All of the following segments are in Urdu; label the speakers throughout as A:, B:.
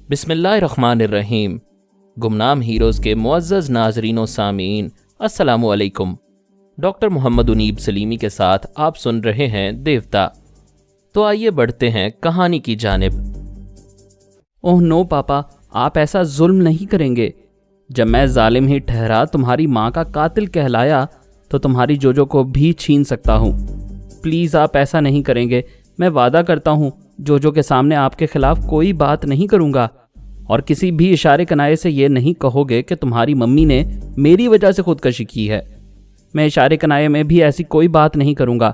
A: بسم اللہ الرحمن الرحیم۔ گمنام ہیروز کے معزز ناظرین و سامعین، السلام علیکم۔ ڈاکٹر محمد انیب سلیمی کے ساتھ آپ سن رہے ہیں دیوتا۔ تو آئیے بڑھتے ہیں کہانی کی جانب۔
B: اوہ نو پاپا، آپ ایسا ظلم نہیں کریں گے۔ جب میں ظالم ہی ٹھہرا تمہاری ماں کا قاتل کہلایا تو تمہاری جوجو کو بھی چھین سکتا ہوں۔ پلیز آپ ایسا نہیں کریں گے، میں وعدہ کرتا ہوں جوجو کے سامنے آپ کے خلاف کوئی بات نہیں کروں گا، اور کسی بھی اشارے کنائے سے یہ نہیں کہو گے کہ تمہاری ممی نے میری وجہ سے خودکشی کی ہے۔ میں اشارے کنائے میں بھی ایسی کوئی بات نہیں کروں گا،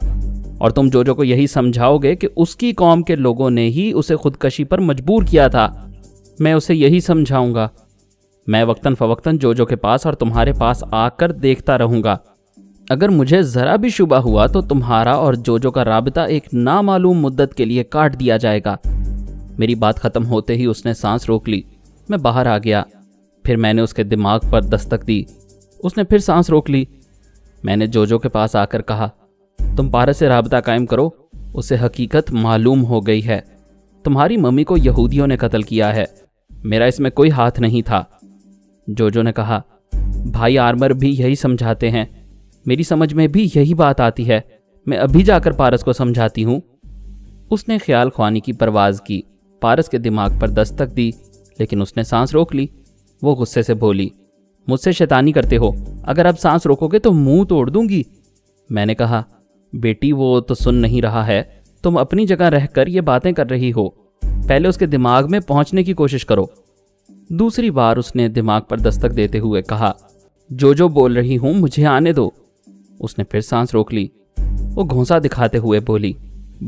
B: اور تم جوجو کو یہی سمجھاؤ گے کہ اس کی قوم کے لوگوں نے ہی اسے خودکشی پر مجبور کیا تھا۔ میں اسے یہی سمجھاؤں گا۔ میں وقتاً فوقتاً جوجو کے پاس اور تمہارے پاس آ کر دیکھتا رہوں گا۔ اگر مجھے ذرا بھی شبہ ہوا تو تمہارا اور جوجو کا رابطہ ایک نامعلوم مدت کے لیے کاٹ دیا جائے گا۔ میری بات ختم ہوتے ہی اس نے سانس روک لی۔ میں باہر آ گیا۔ پھر میں نے اس کے دماغ پر دستک دی۔ اس نے پھر سانس روک لی۔ میں نے جوجو کے پاس آ کر کہا، تم پارس سے رابطہ قائم کرو، اسے حقیقت معلوم ہو گئی ہے۔ تمہاری ممی کو یہودیوں نے قتل کیا ہے، میرا اس میں کوئی ہاتھ نہیں تھا۔ جوجو نے کہا، بھائی آرمر بھی یہی سمجھاتے ہیں، میری سمجھ میں بھی یہی بات آتی ہے، میں ابھی جا کر پارس کو سمجھاتی ہوں۔ اس نے خیال خوانی کی پرواز کی، پارس کے دماغ پر دستک دی، لیکن اس نے سانس روک لی۔ وہ غصے سے بولی، مجھ سے شیطانی کرتے ہو، اگر اب سانس روکو گے تو منہ توڑ دوں گی۔ میں نے کہا، بیٹی وہ تو سن نہیں رہا ہے، تم اپنی جگہ رہ کر یہ باتیں کر رہی ہو، پہلے اس کے دماغ میں پہنچنے کی کوشش کرو۔ دوسری بار اس نے دماغ پر دستک دیتے ہوئے کہا، جو بول رہی ہوں مجھے آنے دو۔ اس نے پھر سانس روک لی۔ وہ گھونسا دکھاتے ہوئے بولی،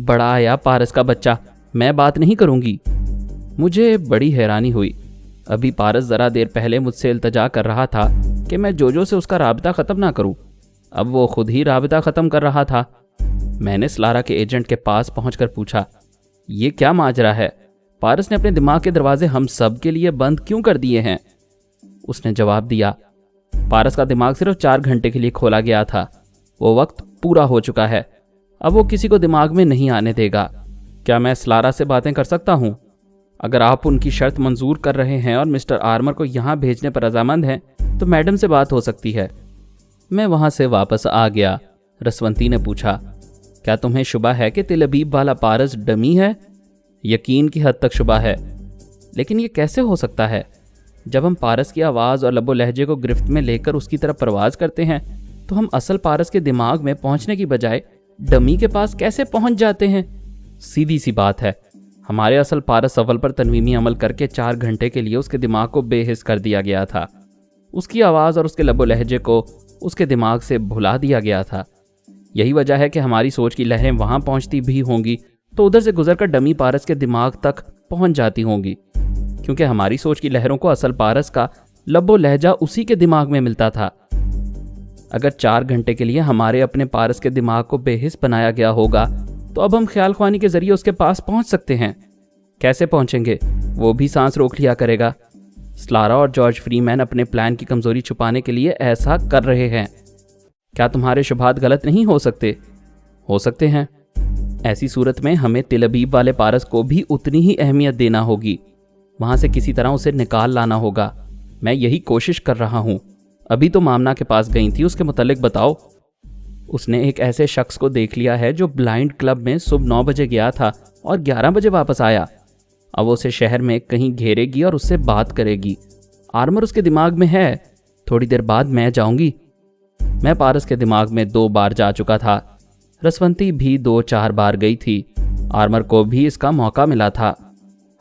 B: بڑا آیا پارس کا بچہ، میں بات نہیں کروں گی۔ مجھے بڑی حیرانی ہوئی۔ ابھی پارس ذرا دیر پہلے مجھ سے التجا کر رہا تھا کہ میں جوجو سے اس کا رابطہ ختم نہ کروں، اب وہ خود ہی رابطہ ختم کر رہا تھا۔ میں نے سلارا کے ایجنٹ کے پاس پہنچ کر پوچھا، یہ کیا ماجرا ہے؟ پارس نے اپنے دماغ کے دروازے ہم سب کے لیے بند کیوں کر دیے ہیں؟ اس نے جواب دیا، پارس کا دماغ صرف 4 گھنٹے کے لیے کھولا گیا تھا، وہ وقت پورا ہو چکا ہے، اب وہ کسی کو دماغ میں نہیں آنے دے گا۔ کیا میں سلارا سے باتیں کر سکتا ہوں؟ اگر آپ ان کی شرط منظور کر رہے ہیں اور مسٹر آرمر کو یہاں بھیجنے پر رضامند ہیں تو میڈم سے بات ہو سکتی ہے۔ میں وہاں سے واپس آ گیا۔ رسونتی نے پوچھا، کیا تمہیں شبہ ہے کہ تل ابیب والا پارس ڈمی ہے؟ یقین کی حد تک شبہ ہے، لیکن یہ کیسے ہو سکتا ہے؟ جب ہم پارس کی آواز اور لب و لہجے کو گرفت میں لے کر اس کی طرف پرواز کرتے ہیں تو ہم اصل پارس کے دماغ میں پہنچنے کی بجائے ڈمی کے پاس کیسے پہنچ جاتے ہیں؟ سیدھی سی بات ہے، ہمارے اصل پارس اول پر تنویمی عمل کر کے 4 گھنٹے کے لیے اس کے دماغ کو بے حس کر دیا گیا تھا، اس کی آواز اور اس کے لب و لہجے کو اس کے دماغ سے بھلا دیا گیا تھا۔ یہی وجہ ہے کہ ہماری سوچ کی لہریں وہاں پہنچتی بھی ہوں گی تو ادھر سے گزر کر ڈمی پارس کے دماغ تک پہنچ جاتی ہوں گی، کیونکہ ہماری سوچ کی لہروں کو اصل پارس کا لب و لہجہ اسی کے دماغ میں ملتا تھا۔ اگر 4 گھنٹے کے لیے ہمارے اپنے پارس کے دماغ کو بے حس بنایا گیا ہوگا تو اب ہم خیال خوانی کے ذریعے اس کے پاس پہنچ سکتے ہیں۔ کیسے پہنچیں گے؟ وہ بھی سانس روک لیا کرے گا۔ سلارا اور جارج فری مین اپنے پلان کی کمزوری چھپانے کے لیے ایسا کر رہے ہیں۔ کیا تمہارے شبہات غلط نہیں ہو سکتے؟ ہو سکتے ہیں۔ ایسی صورت میں ہمیں تل ابیب والے پارس کو بھی اتنی ہی اہمیت دینا ہوگی، وہاں سے کسی طرح اسے نکال لانا ہوگا۔ میں یہی کوشش کر رہا ہوں۔ ابھی تو مامنا کے پاس گئی تھی، اس کے متعلق بتاؤ۔ اس نے ایک ایسے شخص کو دیکھ لیا ہے جو بلائنڈ کلب میں صبح 9 بجے گیا تھا اور 11 بجے واپس آیا۔ اب وہ اسے شہر میں کہیں گھیرے گی اور اس سے بات کرے گی۔ آرمر اس کے دماغ میں ہے، تھوڑی دیر بعد میں جاؤں گی۔ میں پارس کے دماغ میں 2 بار جا چکا تھا، رسونتی بھی 2-4 بار گئی تھی، آرمر کو بھی اس کا موقع ملا تھا۔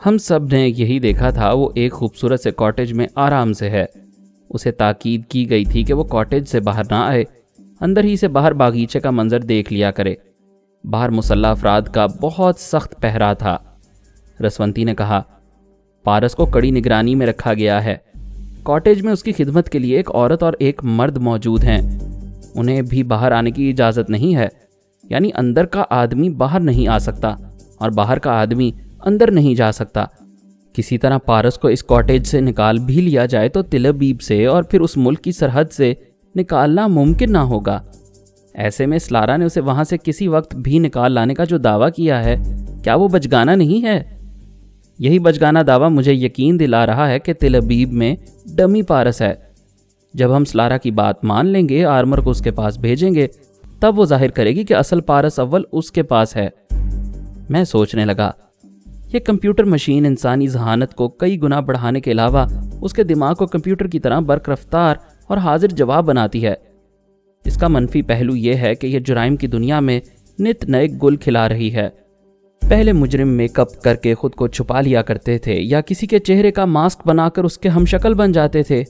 B: ہم سب نے یہی دیکھا تھا، وہ ایک خوبصورت سے کاٹیج میں آرام سے ہے۔ اسے تاکید کی گئی تھی کہ وہ کاٹیج سے باہر نہ آئے، اندر ہی سے باہر باغیچے کا منظر دیکھ لیا کرے۔ باہر مسلح افراد کا بہت سخت پہرا تھا۔ رسونتی نے کہا، پارس کو کڑی نگرانی میں رکھا گیا ہے، کاٹیج میں اس کی خدمت کے لیے ایک عورت اور ایک مرد موجود ہیں، انہیں بھی باہر آنے کی اجازت نہیں ہے، یعنی اندر کا آدمی باہر نہیں آ سکتا اور باہر کا آدمی اندر نہیں جا سکتا۔ کسی طرح پارس کو اس کاٹیج سے نکال بھی لیا جائے تو تل ابیب سے اور پھر اس ملک کی سرحد سے نکالنا ممکن نہ ہوگا۔ ایسے میں سلارا نے اسے وہاں سے کسی وقت بھی نکال لانے کا جو دعویٰ کیا ہے، کیا وہ بچگانہ نہیں ہے؟ یہی بچگانہ دعویٰ مجھے یقین دلا رہا ہے کہ تل ابیب میں ڈمی پارس ہے۔ جب ہم سلارا کی بات مان لیں گے، آرمر کو اس کے پاس بھیجیں گے، تب وہ ظاہر کرے گی کہ اصل پارس اول اس کے پاس ہے۔ میں سوچنے لگا، یہ کمپیوٹر مشین انسانی ذہانت کو کئی گنا بڑھانے کے علاوہ اس کے دماغ کو کمپیوٹر کی طرح برق رفتار اور حاضر جواب بناتی ہے۔ اس کا منفی پہلو یہ ہے کہ یہ جرائم کی دنیا میں نت نئے گل کھلا رہی ہے۔ پہلے مجرم میک اپ کر کے خود کو چھپا لیا کرتے تھے یا کسی کے چہرے کا ماسک بنا کر اس کے ہم شکل بن جاتے تھے۔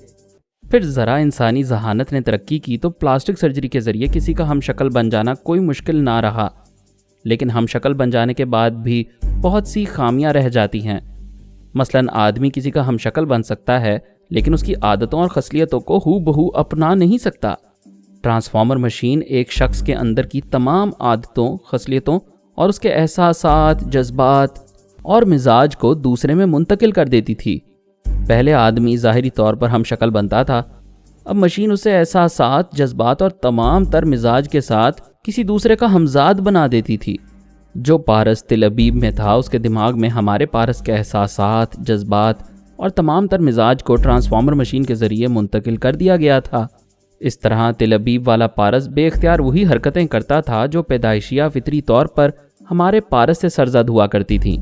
B: پھر ذرا انسانی ذہانت نے ترقی کی تو پلاسٹک سرجری کے ذریعے کسی کا ہم شکل بن جانا کوئی مشکل نہ رہا، لیکن ہم شکل بن جانے کے بعد بھی بہت سی خامیاں رہ جاتی ہیں۔ مثلاً آدمی کسی کا ہم شکل بن سکتا ہے لیکن اس کی عادتوں اور خصلیتوں کو ہو بہو اپنا نہیں سکتا۔ ٹرانسفارمر مشین ایک شخص کے اندر کی تمام عادتوں، خصلیتوں اور اس کے احساسات، جذبات اور مزاج کو دوسرے میں منتقل کر دیتی تھی۔ پہلے آدمی ظاہری طور پر ہم شکل بنتا تھا، اب مشین اسے احساسات، جذبات اور تمام تر مزاج کے ساتھ کسی دوسرے کا ہمزاد بنا دیتی تھی۔ جو پارس تل ابیب میں تھا، اس کے دماغ میں ہمارے پارس کے احساسات، جذبات اور تمام تر مزاج کو ٹرانسفارمر مشین کے ذریعے منتقل کر دیا گیا تھا۔ اس طرح تل ابیب والا پارس بے اختیار وہی حرکتیں کرتا تھا جو پیدائشیہ فطری طور پر ہمارے پارس سے سرزد ہوا کرتی تھیں۔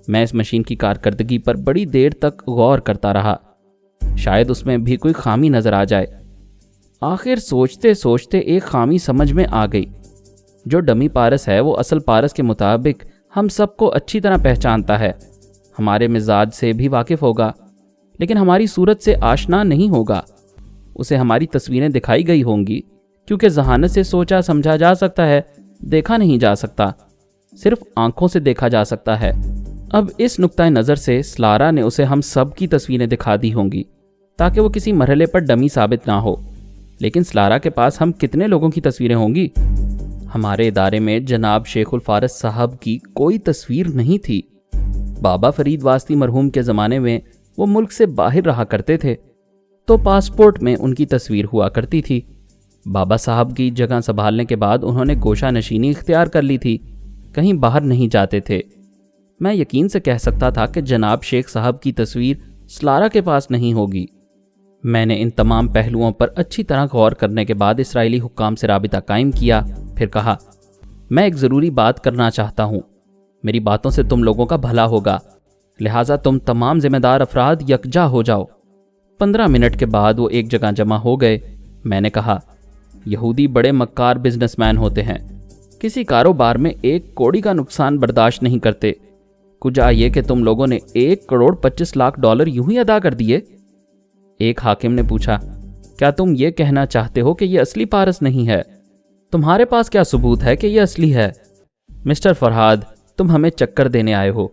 B: میں اس مشین کی کارکردگی پر بڑی دیر تک غور کرتا رہا، شاید اس میں بھی کوئی خامی نظر آ جائے۔ آخر سوچتے سوچتے ایک خامی سمجھ میں آ گئی۔ جو ڈمی پارس ہے وہ اصل پارس کے مطابق ہم سب کو اچھی طرح پہچانتا ہے، ہمارے مزاج سے بھی واقف ہوگا، لیکن ہماری صورت سے آشنا نہیں ہوگا۔ اسے ہماری تصویریں دکھائی گئی ہوں گی، کیونکہ ذہانت سے سوچا سمجھا جا سکتا ہے، دیکھا نہیں جا سکتا، صرف آنکھوں سے دیکھا جا سکتا ہے۔ اب اس نقطۂ نظر سے سلارا نے اسے ہم سب کی تصویریں دکھا دی ہوں گی تاکہ وہ کسی مرحلے پر ڈمی ثابت نہ ہو۔ لیکن سلارا کے پاس ہم کتنے لوگوں کی تصویریں ہوں گی؟ ہمارے ادارے میں جناب شیخ الفارس صاحب کی کوئی تصویر نہیں تھی۔ بابا فرید واسطی مرحوم کے زمانے میں وہ ملک سے باہر رہا کرتے تھے تو پاسپورٹ میں ان کی تصویر ہوا کرتی تھی۔ بابا صاحب کی جگہ سنبھالنے کے بعد انہوں نے گوشہ نشینی اختیار کر لی تھی، کہیں باہر نہیں جاتے تھے۔ میں یقین سے کہہ سکتا تھا کہ جناب شیخ صاحب کی تصویر سلارا کے پاس نہیں ہوگی۔ میں نے ان تمام پہلوؤں پر اچھی طرح غور کرنے کے بعد اسرائیلی حکام سے رابطہ قائم کیا، پھر کہا، میں ایک ضروری بات کرنا چاہتا ہوں، میری باتوں سے تم لوگوں کا بھلا ہوگا، لہٰذا تم تمام ذمہ دار افراد یکجا ہو جاؤ۔ 15 منٹ کے بعد وہ ایک جگہ جمع ہو گئے۔ میں نے کہا، یہودی بڑے مکار بزنس مین ہوتے ہیں، کسی کاروبار میں 1 کوڑی کا نقصان برداشت نہیں کرتے۔ کجا یہ کہ تم لوگوں نے $1,25,00,000 یوں ہی ادا کر دیے؟ ایک حاکم نے پوچھا، کیا تم یہ کہنا چاہتے ہو کہ یہ اصلی پارس نہیں ہے؟ تمہارے پاس کیا ثبوت ہے کہ یہ اصلی ہے؟ مسٹر فرہاد، تم ہمیں چکر دینے آئے ہو۔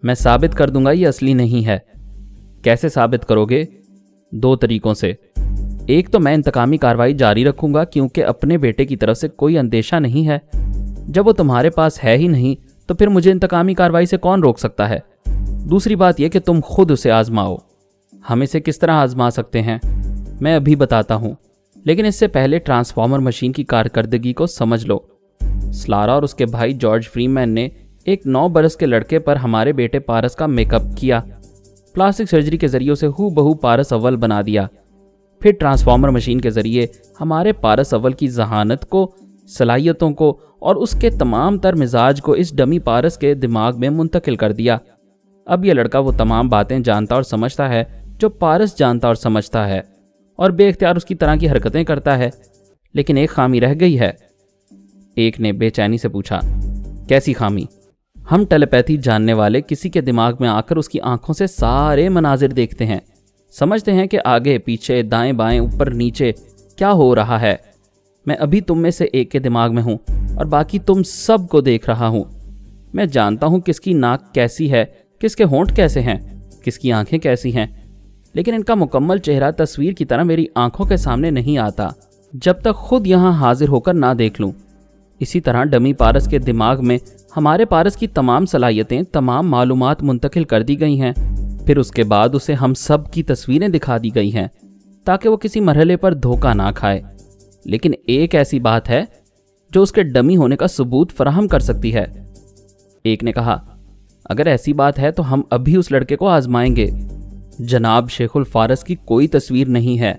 B: میں ثابت کر دوں گا یہ اصلی نہیں ہے۔ کیسے ثابت کرو گے؟ 2 طریقوں سے۔ ایک تو میں انتقامی کارروائی جاری رکھوں گا کیونکہ اپنے بیٹے کی طرف سے کوئی اندیشہ نہیں ہے۔ جب وہ تمہارے پاس ہے ہی نہیں تو پھر مجھے انتقامی کارروائی سے کون روک سکتا ہے؟ دوسری بات یہ کہ تم خود اسے آزماؤ۔ ہم اسے کس طرح آزما سکتے ہیں؟ میں ابھی بتاتا ہوں، لیکن اس سے پہلے ٹرانسفارمر مشین کی کارکردگی کو سمجھ لو۔ سلارا اور اس کے بھائی جارج فریمین نے ایک 9 برس کے لڑکے پر ہمارے بیٹے پارس کا میک اپ کیا، پلاسٹک سرجری کے ذریعے اسے ہو بہو پارس اول بنا دیا، پھر ٹرانسفارمر مشین کے ذریعے ہمارے پارس اول کی ذہانت کو، صلاحیتوں کو اور اس کے تمام تر مزاج کو اس ڈمی پارس کے دماغ میں منتقل کر دیا۔ اب یہ لڑکا وہ تمام باتیں جانتا اور سمجھتا ہے جو پارس جانتا اور سمجھتا ہے، اور بے اختیار اس کی طرح کی حرکتیں کرتا ہے، لیکن ایک خامی رہ گئی ہے۔ ایک نے بے چینی سے پوچھا، کیسی خامی؟ ہم ٹیلیپیتھی جاننے والے کسی کے دماغ میں آ کر اس کی آنکھوں سے سارے مناظر دیکھتے ہیں، سمجھتے ہیں کہ آگے پیچھے دائیں بائیں اوپر نیچے کیا ہو رہا ہے۔ میں ابھی تم میں سے ایک کے دماغ میں ہوں اور باقی تم سب کو دیکھ رہا ہوں۔ میں جانتا ہوں کس کی ناک کیسی ہے، کس کے ہونٹ کیسے ہیں، کس کی آنکھیں کیسی ہیں، لیکن ان کا مکمل چہرہ تصویر کی طرح میری آنکھوں کے سامنے نہیں آتا جب تک خود یہاں حاضر ہو کر نہ دیکھ لوں۔ اسی طرح ڈمی پارس کے دماغ میں ہمارے پارس کی تمام صلاحیتیں، تمام معلومات منتقل کر دی گئی ہیں، پھر اس کے بعد اسے ہم سب کی تصویریں دکھا دی گئی ہیں تاکہ وہ کسی مرحلے پر دھوکہ نہ کھائے۔ لیکن ایک ایسی بات ہے جو اس کے ڈمی ہونے کا ثبوت فراہم کر سکتی ہے۔ ایک نے کہا، اگر ایسی بات ہے تو ہم ابھی اس لڑکے کو آزمائیں گے۔ جناب شیخ الفارس کی کوئی تصویر نہیں ہے۔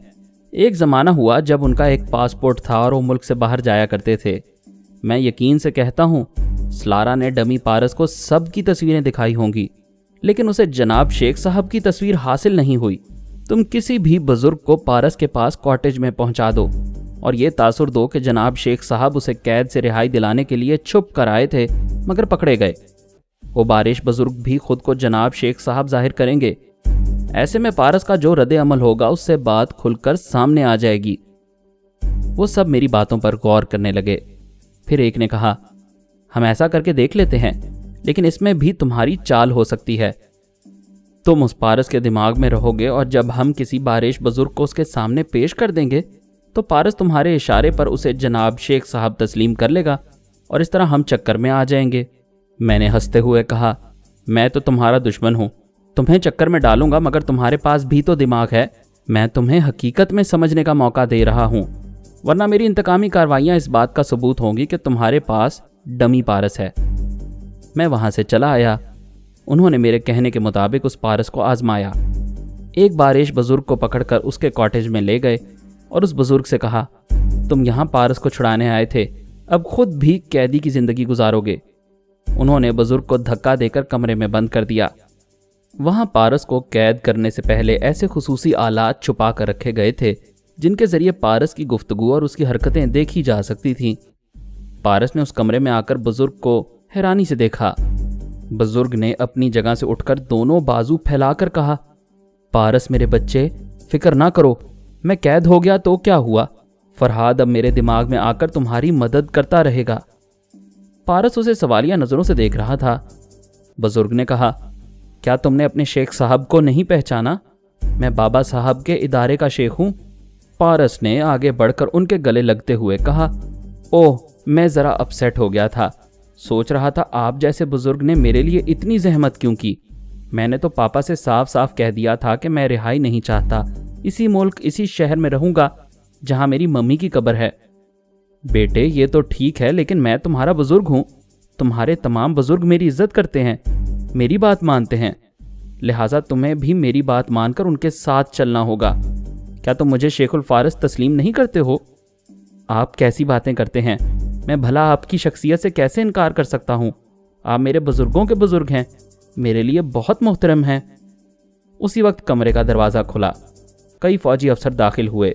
B: ایک زمانہ ہوا جب ان کا ایک پاسپورٹ تھا اور وہ ملک سے باہر جایا کرتے تھے۔ میں یقین سے کہتا ہوں سلارا نے ڈمی پارس کو سب کی تصویریں دکھائی ہوں گی، لیکن اسے جناب شیخ صاحب کی تصویر حاصل نہیں ہوئی۔ تم کسی بھی بزرگ کو پارس کے پاس کاٹیج میں پہنچا دو اور یہ تاثر دو کہ جناب شیخ صاحب اسے قید سے رہائی دلانے کے لیے چھپ کر آئے تھے مگر پکڑے گئے۔ وہ بارش بزرگ بھی خود کو جناب شیخ صاحب ظاہر کریں گے۔ ایسے میں پارس کا جو رد عمل ہوگا اس سے بات کھل کر سامنے آ جائے گی۔ وہ سب میری باتوں پر غور کرنے لگے۔ پھر ایک نے کہا، ہم ایسا کر کے دیکھ لیتے ہیں، لیکن اس میں بھی تمہاری چال ہو سکتی ہے۔ تم اس پارس کے دماغ میں رہو گے اور جب ہم کسی بارش بزرگ کو اس کے سامنے پیش کر دیں گے تو پارس تمہارے اشارے پر اسے جناب شیخ صاحب تسلیم کر لے گا اور اس طرح ہم چکر میں آ جائیں گے۔ میں نے ہنستے ہوئے کہا، میں تو تمہارا دشمن ہوں، تمہیں چکر میں ڈالوں گا مگر تمہارے پاس بھی تو دماغ ہے۔ میں تمہیں حقیقت میں سمجھنے کا موقع دے رہا ہوں، ورنہ میری انتقامی کارروائیاں اس بات کا ثبوت ہوں گی کہ تمہارے پاس ڈمی پارس ہے۔ میں وہاں سے چلا آیا۔ انہوں نے میرے کہنے کے مطابق اس پارس کو آزمایا۔ ایک بارش بزرگ کو پکڑ کر اس کے کاٹیج میں لے گئے اور اس بزرگ سے کہا، تم یہاں پارس کو چھڑانے آئے تھے، اب خود بھی قیدی کی زندگی گزارو گے۔ انہوں نے بزرگ کو دھکا دے کر کمرے میں بند کر دیا۔ وہاں پارس کو قید کرنے سے پہلے ایسے خصوصی آلات چھپا کر رکھے گئے تھے جن کے ذریعے پارس کی گفتگو اور اس کی حرکتیں دیکھی جا سکتی تھیں۔ پارس نے اس کمرے میں آ کر بزرگ کو حیرانی سے دیکھا۔ بزرگ نے اپنی جگہ سے اٹھ کر دونوں بازو پھیلا کر کہا، پارس میرے بچے، فکر نہ کرو، میں قید ہو گیا تو کیا ہوا؟ فرہاد اب میرے دماغ میں آ کر تمہاری مدد کرتا رہے گا۔ پارس اسے سوالیہ نظروں سے دیکھ رہا تھا۔ بزرگ نے کہا، کیا تم نے اپنے شیخ صاحب کو نہیں پہچانا؟ میں بابا صاحب کے ادارے کا شیخ ہوں۔ پارس نے آگے بڑھ کر ان کے گلے لگتے ہوئے کہا، اوہ، میں ذرا اپسیٹ ہو گیا تھا، سوچ رہا تھا آپ جیسے بزرگ نے میرے لیے اتنی زحمت کیوں کی۔ میں نے تو پاپا سے صاف صاف کہہ دیا تھا کہ میں رہائی نہیں چاہتا، اسی ملک اسی شہر میں رہوں گا جہاں میری ممی کی قبر ہے۔ بیٹے یہ تو ٹھیک ہے، لیکن میں تمہارا بزرگ ہوں، تمہارے تمام بزرگ میری عزت کرتے ہیں، میری بات مانتے ہیں، لہٰذا تمہیں بھی میری بات مان کر ان کے ساتھ چلنا ہوگا۔ کیا تم مجھے شیخ الفارس تسلیم نہیں کرتے ہو؟ آپ کیسی باتیں کرتے ہیں؟ میں بھلا آپ کی شخصیت سے کیسے انکار کر سکتا ہوں؟ آپ میرے بزرگوں کے بزرگ ہیں، میرے لیے بہت محترم ہیں۔ اسی وقت کمرے کا دروازہ کھلا، کئی فوجی افسر داخل ہوئے۔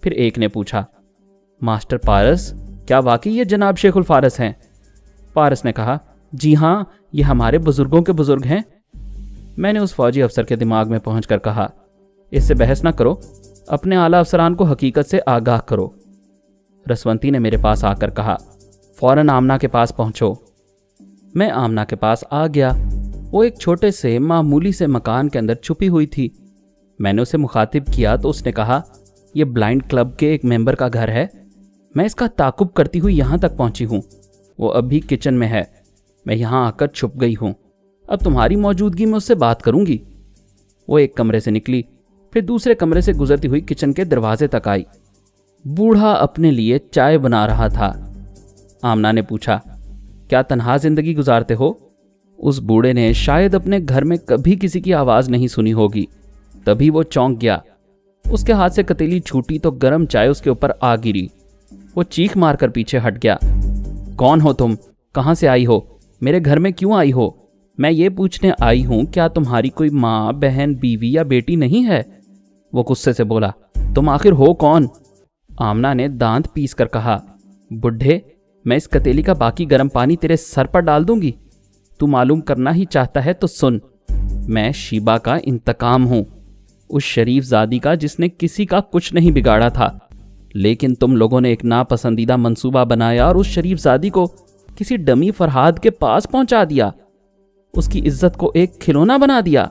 B: پھر ایک نے پوچھا، ماسٹر پارس، کیا واقعی یہ جناب شیخ الفارس ہیں؟ پارس نے کہا، جی ہاں، یہ ہمارے بزرگوں کے بزرگ ہیں۔ میں نے اس فوجی افسر کے دماغ میں پہنچ کر کہا، اس سے بحث نہ کرو، اپنے اعلیٰ افسران کو حقیقت سے آگاہ کرو۔ رسونتی نے میرے پاس آ کر کہا، فوراً آمنہ کے پاس پہنچو۔ میں آمنہ کے پاس آ گیا۔ وہ ایک چھوٹے سے معمولی سے مکان کے اندر چھپی ہوئی تھی۔ میں نے اسے مخاطب کیا تو اس نے کہا، یہ بلائنڈ کلب کے ایک ممبر کا گھر ہے، میں اس کا تعاقب کرتی ہوئی یہاں تک پہنچی ہوں، وہ اب بھی کچن میں ہے، میں یہاں آ کر چھپ گئی ہوں، اب تمہاری موجودگی میں اس سے بات کروں گی۔ وہ ایک کمرے سے نکلی، پھر دوسرے کمرے سے گزرتی ہوئی کچن کے دروازے تک آئی۔ بوڑھا اپنے لیے چائے بنا رہا تھا۔ آمنہ نے پوچھا، کیا تنہا زندگی گزارتے ہو؟ اس بوڑھے نے شاید اپنے گھر میں کبھی کسی کی آواز نہیں سنی ہوگی، تبھی وہ چونک گیا۔ اس کے ہاتھ سے کتیلی چھوٹی تو گرم چائے اس کے اوپر آ گری۔ وہ چیخ مار کر پیچھے ہٹ گیا۔ کون ہو تم؟ کہاں سے آئی ہو؟ میرے گھر میں کیوں آئی ہو؟ میں یہ پوچھنے آئی ہوں کیا تمہاری کوئی ماں، بہن، بیوی یا بیٹی نہیں ہے؟ وہ غصے سے بولا، تم آخر ہو کون؟ آمنہ نے دانت پیس کر کہا، بڈھے، میں اس کتیلی کا باقی گرم پانی تیرے سر پر ڈال دوں گی۔ تو معلوم کرنا ہی چاہتا ہے تو سن، میں شیبہ کا انتقام ہوں، اس شریف زادی کا جس نے کسی کا کچھ نہیں بگاڑا تھا، لیکن تم لوگوں نے ایک ناپسندیدہ منصوبہ بنایا اور اس شریف زادی کو کسی ڈمی فرہاد کے پاس پہنچا دیا، اس کی عزت کو ایک کھلونا بنا دیا۔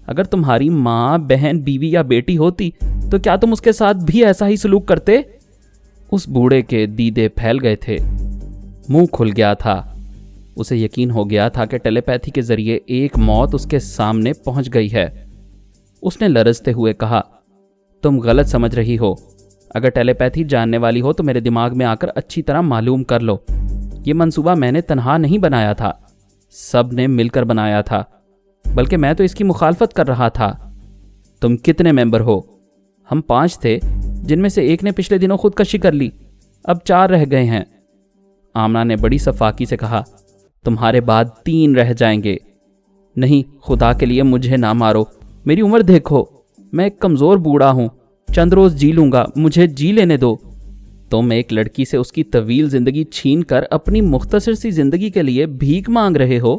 B: اگر تمہاری ماں، بہن، بیوی یا بیٹی ہوتی تو کیا تم اس کے ساتھ بھی ایسا ہی سلوک کرتے؟ اس بوڑھے کے دیدے پھیل گئے تھے، منہ کھل گیا تھا۔ اسے یقین ہو گیا تھا کہ ٹیلی پیتھی کے ذریعے ایک موت اس کے سامنے پہنچ گئی ہے۔ اس نے لرزتے ہوئے کہا، تم غلط سمجھ رہی ہو، اگر ٹیلی پیتھی جاننے والی ہو تو میرے دماغ میں آ کر اچھی طرح معلوم کر لو، یہ منصوبہ میں نے تنہا نہیں بنایا تھا، سب نے مل کر بنایا تھا، بلکہ میں تو اس کی مخالفت کر رہا تھا۔ تم کتنے ممبر ہو؟ ہم 5 تھے، جن میں سے ایک نے پچھلے دنوں خودکشی کر لی، اب 4 رہ گئے ہیں۔ آمنہ نے بڑی صفاقی سے کہا، تمہارے بعد 3 رہ جائیں گے۔ نہیں، خدا کے لیے مجھے نہ مارو، میری عمر دیکھو، میں ایک کمزور بوڑھا ہوں، چند روز جی لوں گا، مجھے جی لینے دو۔ تم ایک لڑکی سے اس کی طویل زندگی چھین کر اپنی مختصر سی زندگی کے لیے بھیک مانگ رہے ہو؟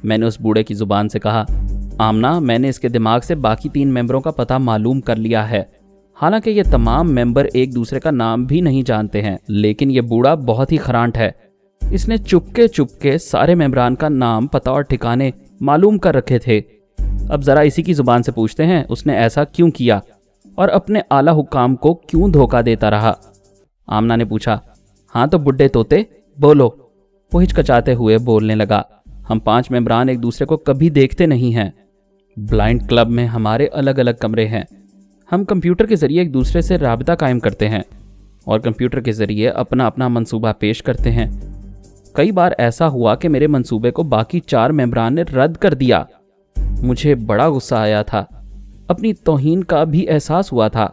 B: میں نے اس بوڑھے کی زبان سے کہا، آمنہ، میں نے اس کے دماغ سے باقی 3 ممبروں کا پتہ معلوم کر لیا ہے، حالانکہ یہ تمام ممبر ایک دوسرے کا نام بھی نہیں جانتے ہیں، لیکن یہ بوڑھا بہت ہی خرانٹ ہے۔ اس نے چپکے سارے ممبران کا نام، پتہ اور ٹھکانے معلوم کر رکھے تھے۔ اب ذرا اسی کی زبان سے پوچھتے ہیں، اس نے ایسا کیوں کیا اور اپنے اعلیٰ حکام کو کیوں دھوکہ دیتا رہا؟ آمنہ نے پوچھا۔ ہاں تو بڈھے طوطے، بولو۔ وہ ہچکچاتے ہوئے بولنے لگا، ہم 5 ممبران ایک دوسرے کو کبھی دیکھتے نہیں ہیں۔ بلائنڈ کلب میں ہمارے الگ الگ کمرے ہیں، ہم کمپیوٹر کے ذریعے ایک دوسرے سے رابطہ قائم کرتے ہیں اور کمپیوٹر کے ذریعے اپنا اپنا منصوبہ پیش کرتے ہیں۔ کئی بار ایسا ہوا کہ میرے منصوبے کو باقی 4 ممبران نے رد کر دیا۔ مجھے بڑا غصہ آیا تھا، اپنی توہین کا بھی احساس ہوا تھا۔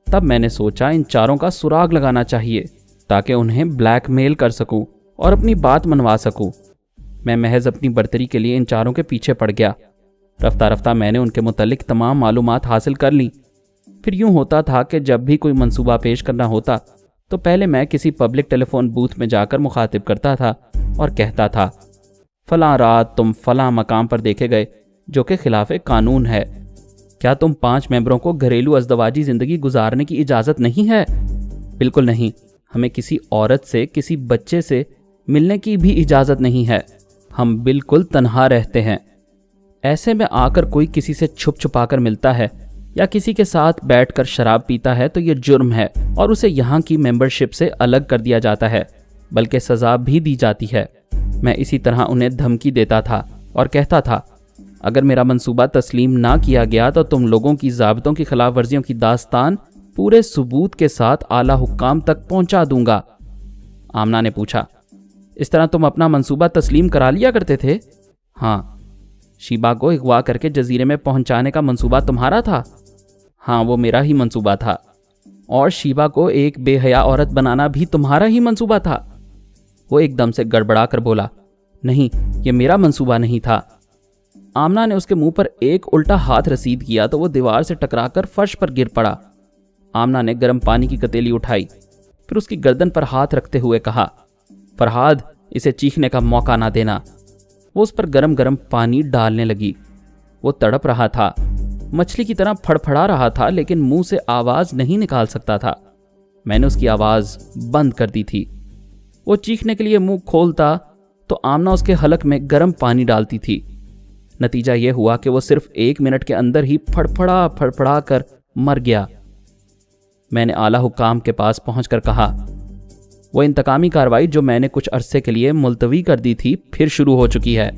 B: تب میں نے سوچا ان 4 کا سراغ لگانا چاہیے تاکہ انہیں بلیک میل کر سکوں اور اپنی بات منوا سکوں۔ میں محض اپنی برتری کے لیے ان 4 کے پیچھے پڑ گیا۔ رفتہ رفتہ میں نے ان کے متعلق تمام معلومات حاصل کر لی۔ پھر یوں ہوتا تھا کہ جب بھی کوئی منصوبہ پیش کرنا ہوتا تو پہلے میں کسی پبلک ٹیلی فون بوتھ میں جا کر مخاطب کرتا تھا اور کہتا تھا، فلاں رات تم فلاں مقام پر دیکھے گئے جو کہ خلاف قانون ہے۔ کیا تم 5 ممبروں کو گھریلو ازدواجی زندگی گزارنے کی اجازت نہیں ہے؟ بالکل نہیں، ہمیں کسی عورت سے، کسی بچے سے ملنے کی بھی اجازت نہیں ہے، ہم بالکل تنہا رہتے ہیں۔ ایسے میں آ کر کوئی کسی سے چھپ چھپا کر ملتا ہے یا کسی کے ساتھ بیٹھ کر شراب پیتا ہے تو یہ جرم ہے اور اسے یہاں کی ممبرشپ سے الگ کر دیا جاتا ہے، بلکہ سزا بھی دی جاتی ہے۔ میں اسی طرح انہیں دھمکی دیتا تھا اور کہتا تھا، اگر میرا منصوبہ تسلیم نہ کیا گیا تو تم لوگوں کی ضابطوں کی خلاف ورزیوں کی داستان پورے ثبوت کے ساتھ اعلیٰ حکام تک پہنچا دوں گا۔ آمنہ نے پوچھا، اس طرح تم اپنا منصوبہ تسلیم کرا لیا کرتے تھے؟ ہاں۔ شیبہ کو اغوا کر کے جزیرے میں پہنچانے کا منصوبہ تمہارا تھا؟ ہاں، وہ میرا ہی منصوبہ تھا۔ اور شیبہ کو ایک بے حیا عورت بنانا بھی تمہارا ہی منصوبہ تھا؟ وہ ایک دم سے گڑبڑا کر بولا، نہیں، یہ میرا منصوبہ نہیں تھا۔ آمنہ نے اس کے منہ پر ایک الٹا ہاتھ رسید کیا تو وہ دیوار سے ٹکرا کر فرش پر گر پڑا۔ آمنہ نے گرم پانی کی کتیلی اٹھائی، پھر اس کی گردن پر ہاتھ رکھتے ہوئے کہا، فرحاد، اسے چیخنے کا موقع نہ دینا۔ وہ اس پر گرم گرم پانی ڈالنے لگی۔ وہ تڑپ رہا تھا، مچھلی کی طرح پھڑپھڑا رہا تھا، لیکن منہ سے آواز نہیں نکال سکتا تھا۔ میں نے اس کی آواز بند کر دی تھی۔ وہ چیخنے کے لیے منہ کھولتا تو آمنہ اس کے حلق میں گرم پانی ڈالتی تھی۔ نتیجہ یہ ہوا کہ وہ صرف 1 منٹ کے اندر ہی پھڑپڑا کر مر گیا۔ میں نے اعلیٰ حکام کے پاس پہنچ کر کہا، وہ انتقامی کارروائی جو میں نے کچھ عرصے کے لیے ملتوی کر دی تھی پھر شروع ہو چکی ہے۔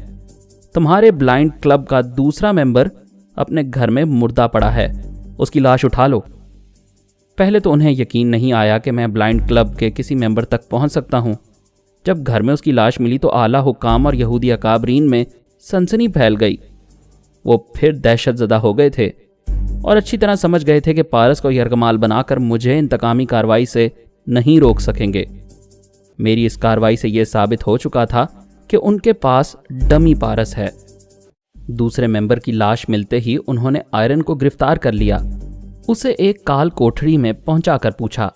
B: تمہارے بلائنڈ کلب کا دوسرا ممبر اپنے گھر میں مردہ پڑا ہے، اس کی لاش اٹھا لو۔ پہلے تو انہیں یقین نہیں آیا کہ میں بلائنڈ کلب کے کسی ممبر تک پہنچ سکتا ہوں۔ جب گھر میں اس کی لاش ملی تو اعلیٰ حکام اور یہودی اکابرین میں سنسنی پھیل گئی۔ وہ پھر دہشت زدہ ہو گئے تھے اور اچھی طرح سمجھ گئے تھے کہ پارس کو یرغمال بنا کر مجھے انتقامی کارروائی سے نہیں روک سکیں گے۔ میری اس کارروائی سے یہ ثابت ہو چکا تھا کہ ان کے پاس ڈمی پارس ہے۔ دوسرے ممبر کی لاش ملتے ہی انہوں نے آئرن کو گرفتار کر لیا، اسے ایک کال کوٹھڑی میں پہنچا کر پوچھا،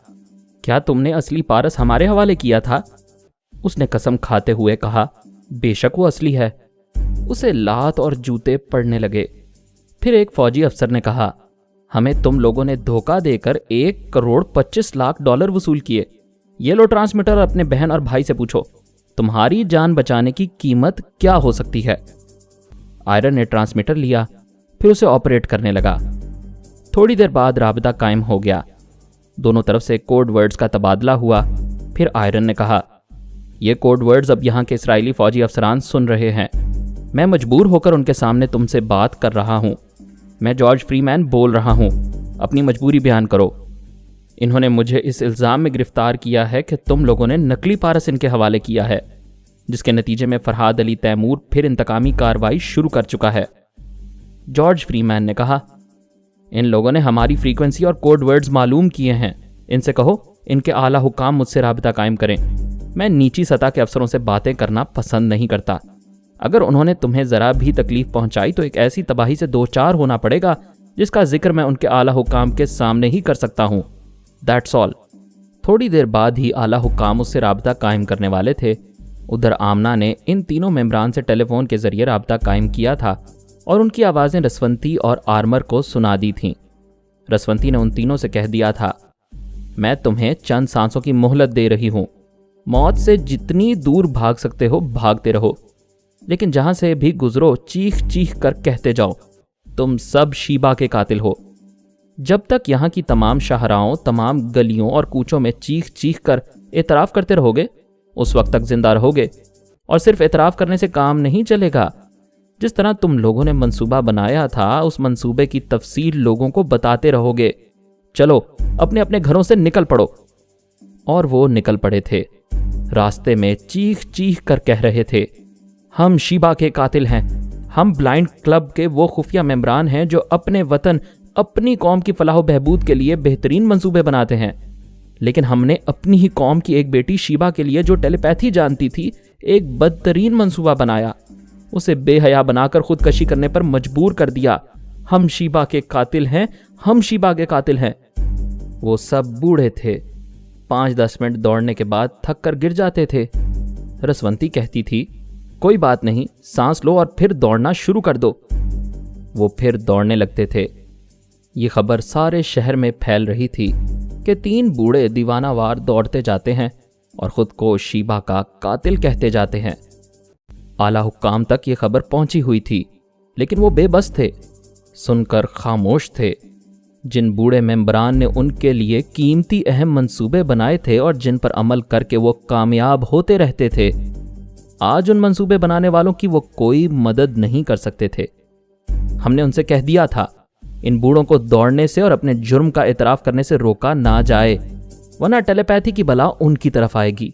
B: کیا تم نے اصلی پارس ہمارے حوالے کیا تھا؟ اس نے قسم کھاتے ہوئے کہا، بے شک وہ اصلی ہے۔ اسے لات اور جوتے پڑنے لگے۔ پھر ایک فوجی افسر نے کہا، ہمیں تم لوگوں نے دھوکہ دے کر $1,25,00,000 وصول کیے۔ یہ لو ٹرانسمیٹر اپنے بہن اور بھائی سے پوچھو، تمہاری جان بچانے کی قیمت کیا ہو سکتی ہے؟ آئرن نے ٹرانسمیٹر لیا، پھر اسے آپریٹ کرنے لگا۔ تھوڑی دیر بعد رابطہ قائم ہو گیا، دونوں طرف سے کوڈ ورڈز کا تبادلہ ہوا۔ پھر آئرن نے کہا، یہ کوڈ ورڈز اب یہاں کے اسرائیلی فوجی افسران سن رہے ہیں، میں مجبور ہو کر ان کے سامنے تم سے بات کر رہا ہوں۔ میں جارج فری مین بول رہا ہوں، اپنی مجبوری بیان کرو۔ انہوں نے مجھے اس الزام میں گرفتار کیا ہے کہ تم لوگوں نے نقلی پارس ان کے حوالے کیا ہے۔ جس کے نتیجے میں فرحاد علی تیمور پھر انتقامی کارروائی شروع کر چکا ہے۔ جارج فری مین نے کہا، ان لوگوں نے ہماری فریکوینسی اور کوڈ ورڈز معلوم کیے ہیں، ان سے کہو ان کے اعلیٰ حکام مجھ سے رابطہ قائم کریں۔ میں نیچی سطح کے افسروں سے باتیں کرنا پسند نہیں کرتا۔ اگر انہوں نے تمہیں ذرا بھی تکلیف پہنچائی تو ایک ایسی تباہی سے دوچار ہونا پڑے گا جس کا ذکر میں ان کے اعلیٰ حکام کے سامنے ہی کر سکتا ہوں۔ That's all. تھوڑی دیر بعد ہی اعلیٰ حکام اس سے رابطہ قائم کرنے والے تھے۔ ادھر آمنہ نے ان تینوں ممبران سے ٹیلی فون کے ذریعے رابطہ قائم کیا تھا اور ان کی آوازیں رسونتی اور آرمر کو سنا دی تھیں۔ رسونتی نے ان تینوں سے کہہ دیا تھا، میں تمہیں چند سانسوں کی مہلت دے رہی ہوں، موت سے جتنی دور بھاگ سکتے ہو بھاگتے رہو، لیکن جہاں سے بھی گزرو چیخ چیخ کر کہتے جاؤ تم سب شیبہ کے قاتل ہو۔ جب تک یہاں کی تمام شاہراہوں، تمام گلیوں اور کوچوں میں چیخ چیخ کر اعتراف کرتے رہو گے، اس وقت تک زندہ رہو گے۔ اور صرف اعتراف کرنے سے کام نہیں چلے گا، جس طرح تم لوگوں نے منصوبہ بنایا تھا اس منصوبے کی تفصیل لوگوں کو بتاتے رہو گے۔ چلو اپنے اپنے گھروں سے نکل پڑو۔ اور وہ نکل پڑے تھے، راستے میں چیخ چیخ کر کہہ رہے تھے، ہم شیبہ کے قاتل ہیں، ہم بلائنڈ کلب کے وہ خفیہ ممبران ہیں جو اپنے وطن، اپنی قوم کی فلاح و بہبود کے لیے بہترین منصوبے بناتے ہیں، لیکن ہم نے اپنی ہی قوم کی ایک بیٹی شیبہ کے لیے جو ٹیلی پیتھی جانتی تھی ایک بدترین منصوبہ بنایا، اسے بے حیا بنا کر خودکشی کرنے پر مجبور کر دیا۔ ہم شیبہ کے قاتل ہیں، ہم شیبہ کے قاتل ہیں۔ وہ سب بوڑھے تھے، 5-10 منٹ دوڑنے کے بعد تھک کر گر جاتے تھے۔ رسونتی کہتی تھی، کوئی بات نہیں، سانس لو اور پھر دوڑنا شروع کر دو۔ وہ پھر دوڑنے لگتے تھے۔ یہ خبر سارے شہر میں پھیل رہی تھی کہ 3 بوڑھے دیوانہ وار دوڑتے جاتے ہیں اور خود کو شیبہ کا قاتل کہتے جاتے ہیں۔ اعلیٰ حکام تک یہ خبر پہنچی ہوئی تھی، لیکن وہ بے بس تھے، سن کر خاموش تھے۔ جن بوڑھے ممبران نے ان کے لیے قیمتی اہم منصوبے بنائے تھے اور جن پر عمل کر کے وہ کامیاب ہوتے رہتے تھے، آج ان منصوبے بنانے والوں کی وہ کوئی مدد نہیں کر سکتے تھے۔ ہم نے ان سے کہہ دیا تھا، ان بوڑھوں کو دوڑنے سے اور اپنے جرم کا اعتراف کرنے سے روکا نہ جائے، ورنہ ٹیلی پیتھی کی بلا ان کی طرف آئے گی۔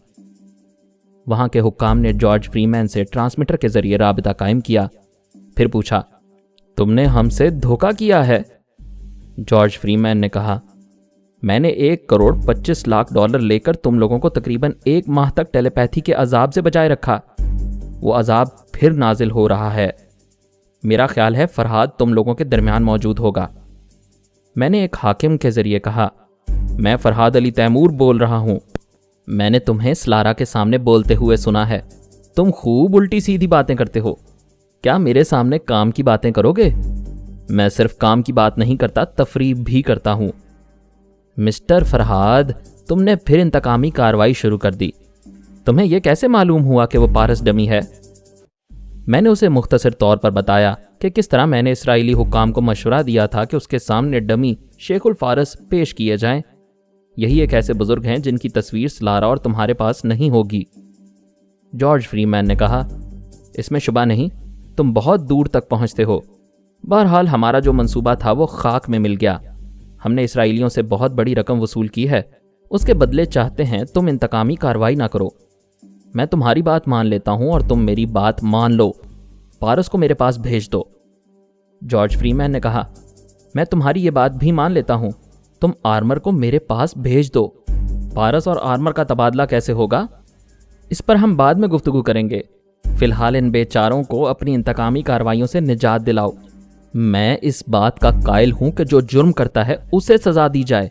B: وہاں کے حکام نے جارج فری مین سے ٹرانسمیٹر کے ذریعے رابطہ قائم کیا، پھر پوچھا، تم نے ہم سے دھوکہ کیا ہے؟ جارج فری مین نے کہا، میں نے $1.25 لے کر تم لوگوں کو تقریباً 1 ماہ تک ٹیلی پیتھی کے عذاب سے بچائے رکھا۔ وہ عذاب پھر نازل ہو رہا ہے۔ میرا خیال ہے فرحاد تم لوگوں کے درمیان موجود ہوگا۔ میں نے ایک حاکم کے ذریعے کہا، میں فرحاد علی تیمور بول رہا ہوں۔ میں نے تمہیں سلارا کے سامنے بولتے ہوئے سنا ہے، تم خوب الٹی سیدھی باتیں کرتے ہو، کیا میرے سامنے کام کی باتیں کرو گے؟ میں صرف کام کی بات نہیں کرتا، تفریح بھی کرتا ہوں۔ مسٹر فرحاد، تم نے پھر انتقامی کارروائی شروع کر دی۔ تمہیں یہ کیسے معلوم ہوا کہ وہ پارس ڈمی ہے؟ میں نے اسے مختصر طور پر بتایا کہ کس طرح میں نے اسرائیلی حکام کو مشورہ دیا تھا کہ اس کے سامنے ڈمی شیخ الفارس پیش کیے جائیں۔ یہی ایک ایسے بزرگ ہیں جن کی تصویر سلارا اور تمہارے پاس نہیں ہوگی۔ جارج فری مین نے کہا، اس میں شبہ نہیں، تم بہت دور تک پہنچتے ہو۔ بہرحال ہمارا جو منصوبہ تھا وہ خاک میں مل گیا۔ ہم نے اسرائیلیوں سے بہت بڑی رقم وصول کی ہے، اس کے بدلے چاہتے ہیں تم انتقامی کارروائی نہ کرو۔ میں تمہاری بات مان لیتا ہوں اور تم میری بات مان لو، پارس کو میرے پاس بھیج دو۔ جارج فری مین نے کہا، میں تمہاری یہ بات بھی مان لیتا ہوں، تم آرمر کو میرے پاس بھیج دو۔ پارس اور آرمر کا تبادلہ کیسے ہوگا؟ اس پر ہم بعد میں گفتگو کریں گے۔ فی الحال ان بیچاروں کو اپنی انتقامی کارروائیوں سے نجات دلاؤ۔ میں اس بات کا قائل ہوں کہ جو جرم کرتا ہے اسے سزا دی جائے۔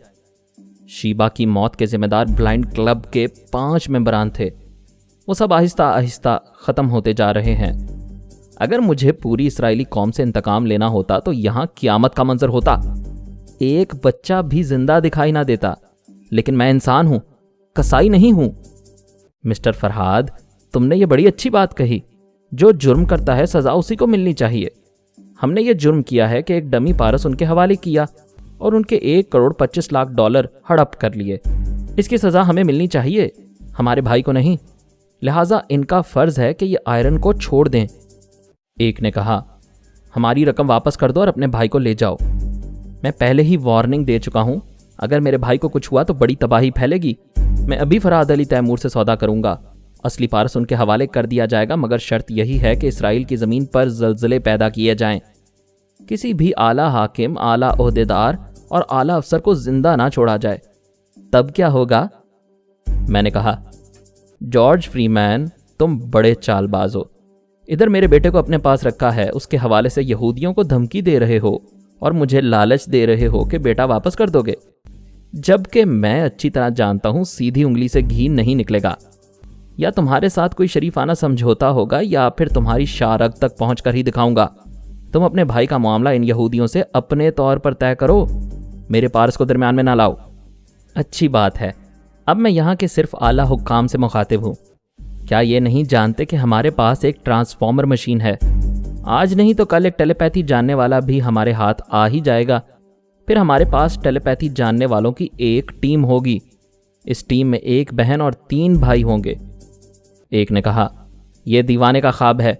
B: شیبہ کی موت کے ذمہ دار بلائنڈ کلب کے 5 ممبران تھے، وہ سب آہستہ آہستہ ختم ہوتے جا رہے ہیں۔ اگر مجھے پوری اسرائیلی قوم سے انتقام لینا ہوتا تو یہاں قیامت کا منظر ہوتا، ایک بچہ بھی زندہ دکھائی نہ دیتا، لیکن میں انسان ہوں، کسائی نہیں ہوں۔ مسٹر فرحاد، تم نے یہ بڑی اچھی بات کہی، جو جرم کرتا ہے سزا اسی کو ملنی چاہیے۔ ہم نے یہ جرم کیا ہے کہ ایک ڈمی پارس ان کے حوالے کیا اور ان کے $1.25 ہڑپ کر لیے۔ اس کی سزا ہمیں ملنی چاہیے، ہمارے بھائی کو نہیں، لہٰذا ان کا فرض ہے کہ یہ آئرن کو چھوڑ دیں۔ ایک نے کہا، ہماری رقم واپس کر دو اور اپنے بھائی کو لے جاؤ۔ میں پہلے ہی وارننگ دے چکا ہوں، اگر میرے بھائی کو کچھ ہوا تو بڑی تباہی پھیلے گی۔ میں ابھی فرحاد علی تیمور سے سودا کروں گا اصلی پارس ان کے حوالے کر دیا جائے گا، مگر شرط یہی ہے کہ اسرائیل کی زمین پر زلزلے پیدا کیے جائیں، کسی بھی اعلیٰ حاکم، اعلیٰ عہدیدار اور اعلیٰ افسر کو زندہ نہ چھوڑا جائے۔ تب کیا ہوگا؟ میں نے کہا، جارج فری مین، تم بڑے چال باز ہو۔ ادھر میرے بیٹے کو اپنے پاس رکھا ہے، اس کے حوالے سے یہودیوں کو دھمکی دے رہے ہو اور مجھے لالچ دے رہے ہو کہ بیٹا واپس کر دو گے، جبکہ میں اچھی طرح جانتا ہوں سیدھی انگلی سے گھی نہیں نکلے گا۔ یا تمہارے ساتھ کوئی شریفانہ سمجھوتا ہوگا یا پھر تمہاری شارگ تک پہنچ کر ہی دکھاؤں گا۔ تم اپنے بھائی کا معاملہ ان یہودیوں سے اپنے طور پر طے کرو، میرے پارس کو درمیان میں نہ لاؤ۔ اچھی بات ہے، اب میں یہاں کے صرف اعلیٰ حکام سے مخاطب ہوں۔ کیا یہ نہیں جانتے کہ ہمارے پاس ایک ٹرانسفارمر مشین ہے؟ آج نہیں تو کل ایک ٹیلی پیتھی جاننے والا بھی ہمارے ہاتھ آ ہی جائے گا، پھر ہمارے پاس ٹیلی پیتھی جاننے والوں کی ایک ٹیم ہوگی۔ اس ٹیم میں ایک بہن اور 3 بھائی ہوں گے۔ ایک نے کہا، یہ دیوانے کا خواب ہے۔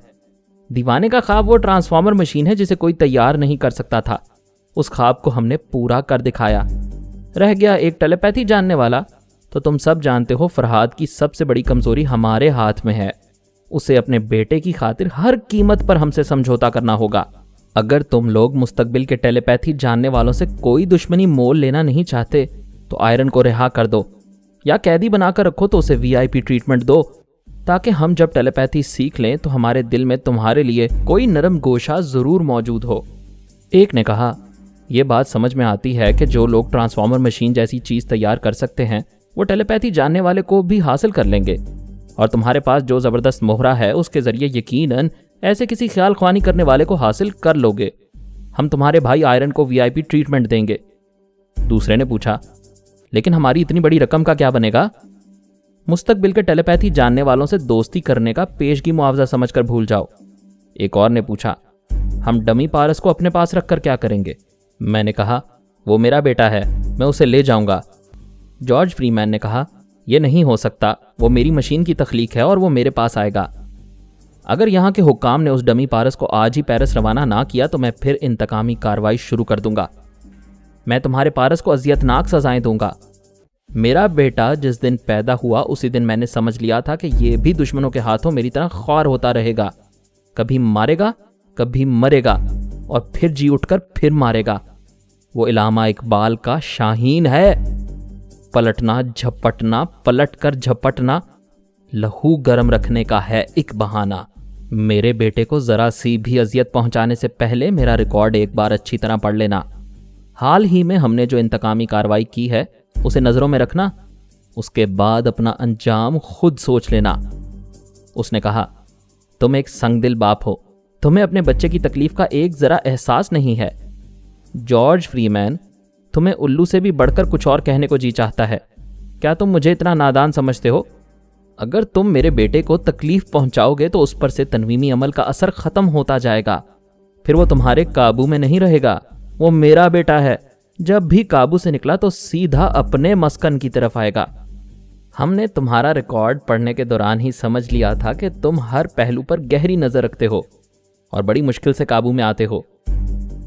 B: دیوانے کا خواب وہ ٹرانسفارمر مشین ہے جسے کوئی تیار نہیں کر سکتا تھا۔ اس خواب کو ہم نے پورا کر دکھایا۔ رہ گیا ایک ٹیلی پیتھی جاننے والا، تو تم سب جانتے ہو فرحاد کی سب سے بڑی کمزوری ہمارے ہاتھ میں ہے۔ اسے اپنے بیٹے کی خاطر ہر قیمت پر ہم سے سمجھوتا کرنا ہوگا۔ اگر تم لوگ مستقبل کے ٹیلی پیتھی جاننے والوں سے کوئی دشمنی مول لینا نہیں چاہتے تو آئرن کو رہا کر دو، یا قیدی بنا کر رکھو تو اسے VIP ٹریٹمنٹ دو، تاکہ ہم جب ٹیلی پیتھی سیکھ لیں تو ہمارے دل میں تمہارے لیے کوئی نرم گوشہ ضرور موجود ہو۔ ایک نے کہا، یہ بات سمجھ میں آتی ہے کہ جو لوگ ٹرانسفارمر مشین جیسی چیز تیار کر سکتے ہیں وہ ٹیلی پیتھی جاننے والے کو بھی حاصل کر لیں گے، اور تمہارے پاس جو زبردست مہرہ ہے اس کے ذریعے یقیناً ایسے کسی خیال خوانی کرنے والے کو حاصل کر لو گے۔ ہم تمہارے بھائی آئرن کو VIP ٹریٹمنٹ دیں گے۔ دوسرے نے پوچھا، لیکن ہماری اتنی بڑی رقم کا کیا بنے گا؟ مستقبل کے ٹیلی پیتھی جاننے والوں سے دوستی کرنے کا پیشگی معاوضہ سمجھ کر بھول جاؤ۔ ایک اور نے پوچھا، ہم ڈمی پارس کو اپنے پاس رکھ کر کیا کریں گے؟ میں نے کہا، وہ میرا بیٹا ہے، میں اسے لے جاؤں گا۔ جارج فری مین نے کہا، یہ نہیں ہو سکتا، وہ میری مشین کی تخلیق ہے اور وہ میرے پاس آئے گا۔ اگر یہاں کے حکام نے اس ڈمی پارس کو آج ہی پیرس روانہ نہ کیا تو میں پھر انتقامی کارروائی شروع کر دوں گا۔ میں تمہارے پارس کو اذیتناک سزائیں دوں گا۔ میرا بیٹا جس دن پیدا ہوا اسی دن میں نے سمجھ لیا تھا کہ یہ بھی دشمنوں کے ہاتھوں میری طرح خوار ہوتا رہے گا، کبھی مارے گا، کبھی مرے گا، اور پھر جی اٹھ کر پھر مارے گا۔ وہ علامہ اقبال کا شاہین ہے، پلٹنا جھپٹنا، پلٹ کر جھپٹنا، لہو گرم رکھنے کا ہے ایک بہانہ۔ میرے بیٹے کو ذرا سی بھی اذیت پہنچانے سے پہلے میرا ریکارڈ ایک بار اچھی طرح پڑھ لینا۔ حال ہی میں ہم نے جو انتقامی کارروائی کی ہے اسے نظروں میں رکھنا، اس کے بعد اپنا انجام خود سوچ لینا۔ اس نے کہا، تم ایک سنگ دل باپ ہو، تمہیں اپنے بچے کی تکلیف کا ایک ذرا احساس نہیں ہے۔ جارج فری مین، تمہیں الو سے بھی بڑھ کر کچھ اور کہنے کو جی چاہتا ہے۔ کیا تم مجھے اتنا نادان سمجھتے ہو؟ اگر تم میرے بیٹے کو تکلیف پہنچاؤ گے تو اس پر سے تنویمی عمل کا اثر ختم ہوتا جائے گا، پھر وہ تمہارے قابو میں نہیں رہے گا۔ وہ میرا بیٹا ہے، جب بھی قابو سے نکلا تو سیدھا اپنے مسکن کی طرف آئے گا۔ ہم نے تمہارا ریکارڈ پڑھنے کے دوران ہی سمجھ لیا تھا کہ تم ہر پہلو پر گہری نظر رکھتے ہو اور بڑی مشکل سے قابو میں آتے ہو۔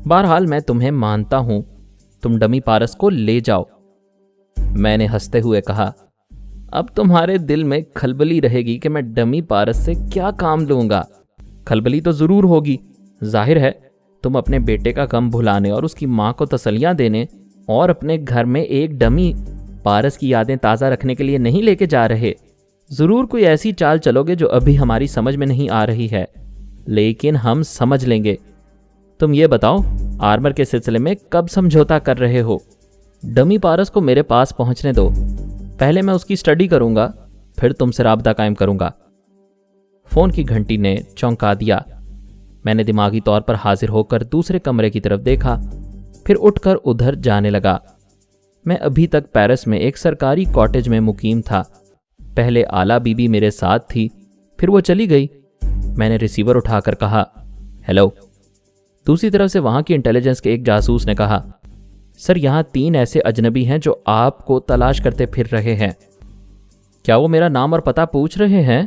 B: بہرحال میں تمہیں مانتا ہوں، تم ڈمی پارس کو لے جاؤ۔ میں نے ہنستے ہوئے کہا، اب تمہارے دل میں کھلبلی رہے گی کہ میں ڈمی پارس سے کیا کام لوں گا۔ کھلبلی تو ضرور ہوگی، ظاہر ہے تم اپنے بیٹے کا غم بھلانے اور اس کی ماں کو تسلیاں دینے اور اپنے گھر میں ایک ڈمی پارس کی یادیں تازہ رکھنے کے لیے نہیں لے کے جا رہے۔ ضرور کوئی ایسی چال چلو گے جو ابھی ہماری سمجھ میں نہیں آ رہی ہے، لیکن ہم سمجھ لیں گے۔ تم یہ بتاؤ، آرمر کے سلسلے میں کب سمجھوتا کر رہے ہو؟ ڈمی پارس کو میرے پاس پہنچنے دو، پہلے میں اس کی اسٹڈی کروں گا، پھر تم سے رابطہ قائم کروں گا۔ فون کی گھنٹی نے چونکا دیا۔ میں نے دماغی طور پر حاضر ہو کر دوسرے کمرے کی طرف دیکھا، پھر اٹھ کر ادھر جانے لگا۔ میں ابھی تک پیرس میں ایک سرکاری کاٹیج میں مقیم تھا۔ پہلے آلا بی بی میرے ساتھ تھی، پھر وہ چلی گئی۔ میں نے ریسیور اٹھا کر کہا، ہیلو۔ دوسری طرف سے وہاں کی انٹیلیجنس کے ایک جاسوس نے کہا، سر یہاں 3 ایسے اجنبی ہیں جو آپ کو تلاش کرتے پھر رہے ہیں۔ کیا وہ میرا نام اور پتہ پوچھ رہے ہیں؟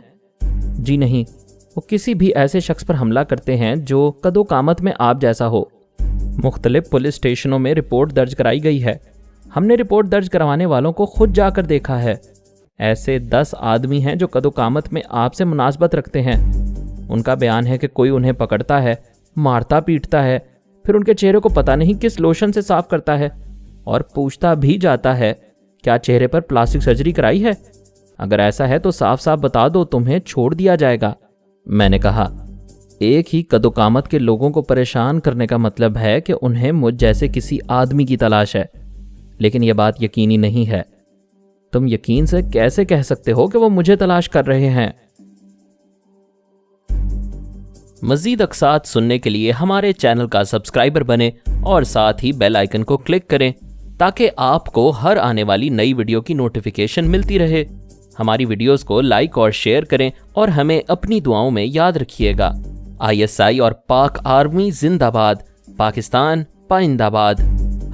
B: جی نہیں، وہ کسی بھی ایسے شخص پر حملہ کرتے ہیں جو قد و قامت میں آپ جیسا ہو۔ مختلف پولیس اسٹیشنوں میں رپورٹ درج کرائی گئی ہے، ہم نے رپورٹ درج کروانے والوں کو خود جا کر دیکھا ہے۔
A: ایسے 10 آدمی ہیں جو قد و قامت میں آپ سے مناسبت رکھتے ہیں۔ ان کا بیان ہے کہ کوئی انہیں پکڑتا ہے، مارتا پیٹتا ہے، پھر ان کے چہرے کو پتہ نہیں کس لوشن سے صاف کرتا ہے، اور پوچھتا بھی جاتا ہے کیا چہرے پر پلاسٹک سرجری کرائی ہے؟ اگر ایسا ہے تو صاف صاف بتا دو، تمہیں چھوڑ دیا جائے گا۔ میں نے کہا، ایک ہی قد و قامت کے لوگوں کو پریشان کرنے کا مطلب ہے کہ انہیں مجھ جیسے کسی آدمی کی تلاش ہے، لیکن یہ بات یقینی نہیں ہے۔ تم یقین سے کیسے کہہ سکتے ہو کہ وہ مجھے تلاش کر رہے ہیں؟ مزید اقساط سننے کے لیے ہمارے چینل کا سبسکرائبر بنیں اور ساتھ ہی بیل آئیکن کو کلک کریں تاکہ آپ کو ہر آنے والی نئی ویڈیو کی نوٹیفیکیشن ملتی رہے۔ ہماری ویڈیوز کو لائک اور شیئر کریں اور ہمیں اپنی دعاؤں میں یاد رکھیے گا۔ ISI اور پاک آرمی زندہ باد، پاکستان پائندہ باد۔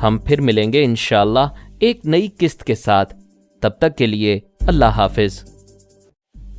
A: ہم پھر ملیں گے انشاءاللہ ایک نئی قسط کے ساتھ۔ تب تک کے لیے اللہ حافظ۔